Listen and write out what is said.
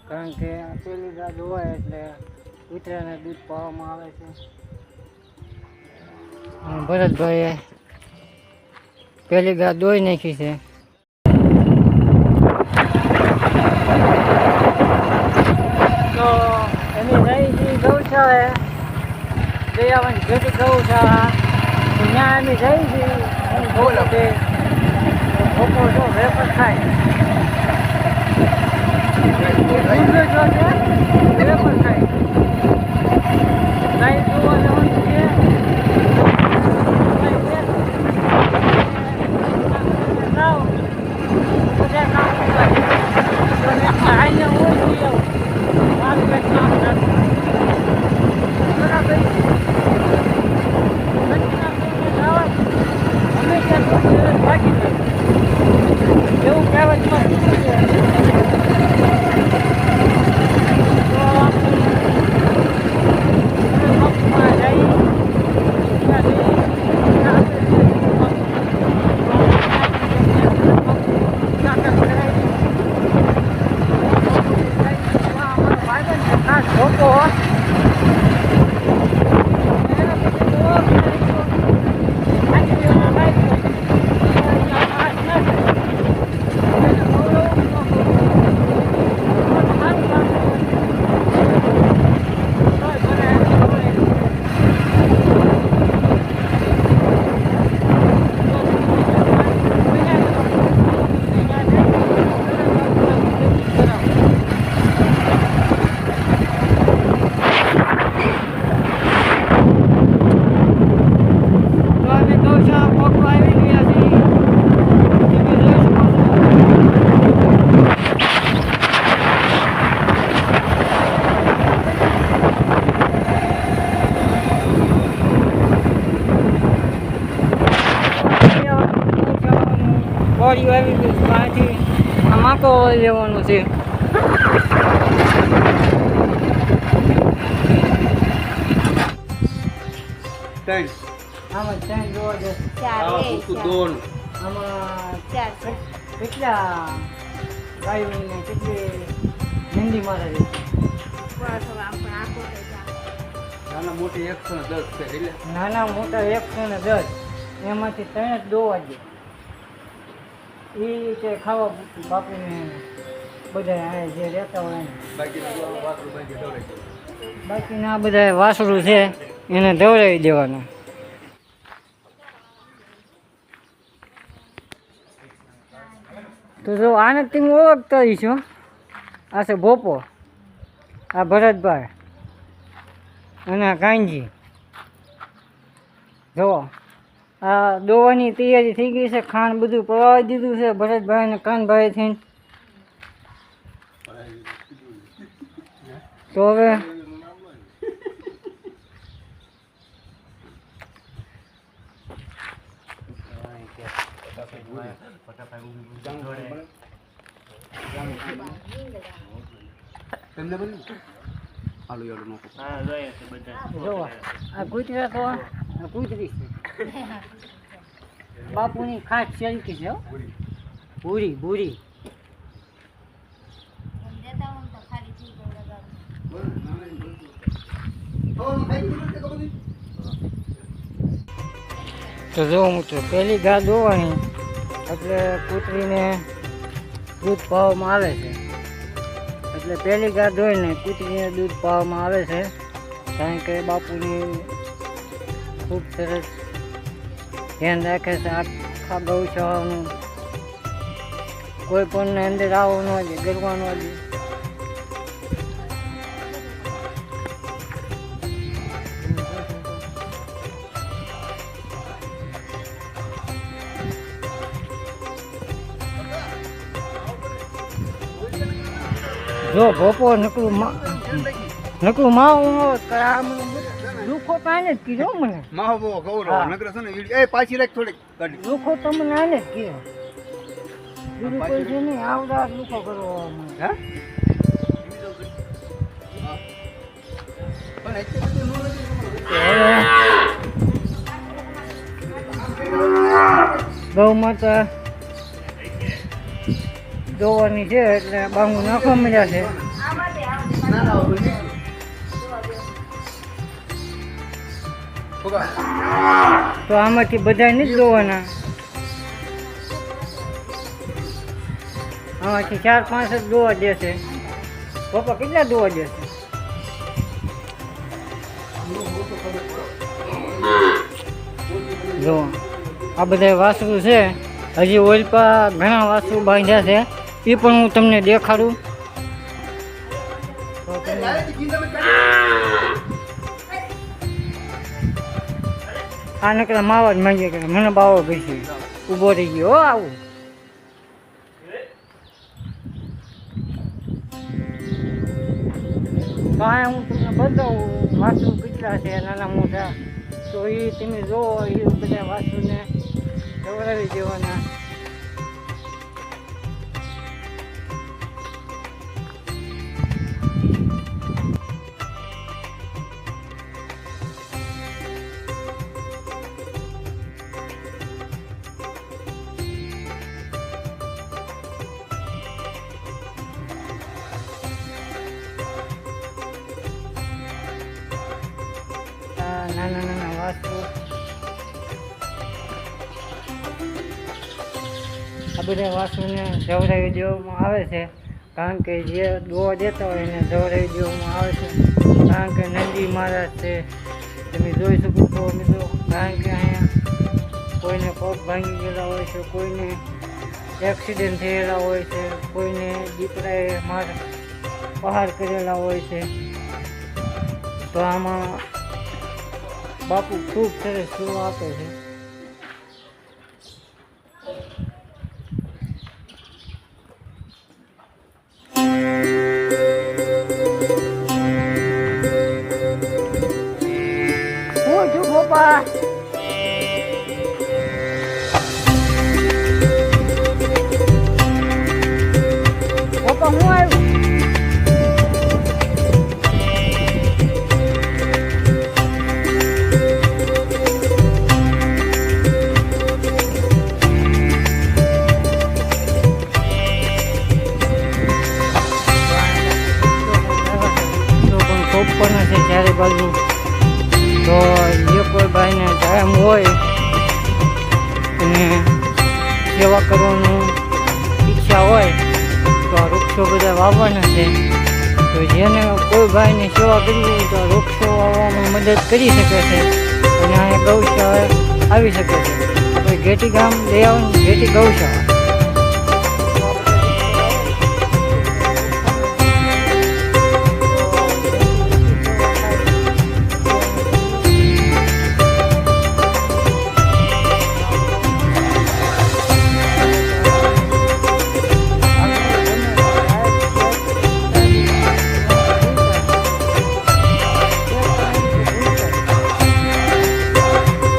કારણ કે પેલી ગા દોવાય એટલે કૂતરાને દૂધ પાવામાં આવે છે. ભરતભાઈએ પેલી ગા દોઈ નાખી છે. તો એની રહી હતી ગૌશાળા દયાવન જેટી ગૌશાળા ત્યાં એની રહી હતી એની બોલો કે ભોપો જો વેપર થાય વેપર થાય લાઈટ જોવા જવાનું છે. એવું કહેવત વાળી આવી ગઈ પાછી આમાકો લેવાનું છે. આમાં ત્રણ જોવા છે. આમાં કેટલા ગાયો ને કેટલી હિન્દી મારે છે. નાના મોટી 110 છે. નાના મોટા 110 એમાંથી ત્રણ જ દોવા છે. એ છે ખાવા બાપુને બધા જે રહેતા હોય બાકીના બધા વાસરું છે એને દવડાવી દેવાના. તો જો આને તમે ઓળખતા છો, આ છે ભોપો, આ ભરતભાઈ અને આ કાનજી. જુઓ આ દોવાની તૈયારી થઈ ગઈ છે. ખાંડ બધું પવાવી દીધું છે ભરતભાઈ અને કાનભાઈ થઈને. તો હવે જો આ કૂતરા તો કૂતરી છે. બાપુની ખાસ શેલકી છે. ભૂરી ભૂરી તો જો હું તો પહેલી ગા દોવાની એટલે કૂતરીને દૂધ પાવામાં આવે છે. એટલે પહેલી ગા દોઈને કૂતરીને દૂધ પાવામાં આવે છે. કારણ કે બાપુની ખૂબ સરસ ધ્યાન રાખે છે. આખા ગૌશાળાનું કોઈ પણને અંદર આવવું ન જોઈએ, ગરવા ન જોઈએ. જો ભોપો નકરું માવું દુખો તો આને જ કીધો મને. દુખો તો મને આને જ કીધો. બીજું કોઈ છે નહીં. આવડા દુખો કરવો ગૌ માતા દોવાની છે એટલે બાંગુ નાખવા મળ્યા છે. ના ના બોલી ઓકા તો આમાંથી બધા નથી દોવાના, આમાંથી 4-5 જ દોવા દેશે. પપ્પા કેટલા દોવા દેશે? જો આ બધા વાસરું છે, હજી ઓલપા ઘણા વાસરું બાંધ્યા છે, એ પણ હું તમને દેખાડું. તો આ નકરા માવા જ માંગીએ કે મને બાવો બેસી ઊભો થઈ ગયો. હો આવું તો આ હું તમને બતાવું વાસુ કેટલા છે નાના મોટા. તો એ તમે જોવો, એ બધા વાસુને ખવડાવી દેવાના. નાના નાના વાસુ આ બધા વાસુને જવડાવી દેવામાં આવે છે, કારણ કે જે દોવા દેતા હોય એને જવડાવી દેવામાં આવે છે. કારણ કે નંદી મહારાજ છે, તમે જોઈ શકો છો મિત્રો. કારણ કે અહીંયા કોઈને પગ ભાંગી ગયેલા હોય છે, કોઈને એક્સિડન્ટ થયેલા હોય છે, કોઈને દીકરાએ પહાર કરેલા હોય છે. તો આમાં બાપુ ખૂબ સરસ સેવા આપે છે. હું છું પપ્પા. પપ્પા હું આવ્યું. પણ છે ચારે બાજુ. તો જે કોઈ ભાઈને ટાઈમ હોય અને સેવા કરવાનું ઈચ્છા હોય તો આ વૃક્ષો બધા વાવવાના છે. તો જેને કોઈ ભાઈને સેવા કરવી હોય તો વૃક્ષો વાવવામાં મદદ કરી શકે છે અને અહીંયા ગૌશાળા આવી શકે છે. આપણે ઘેટી ગામ લઈ આવો, ઘેટી ગૌશાળા.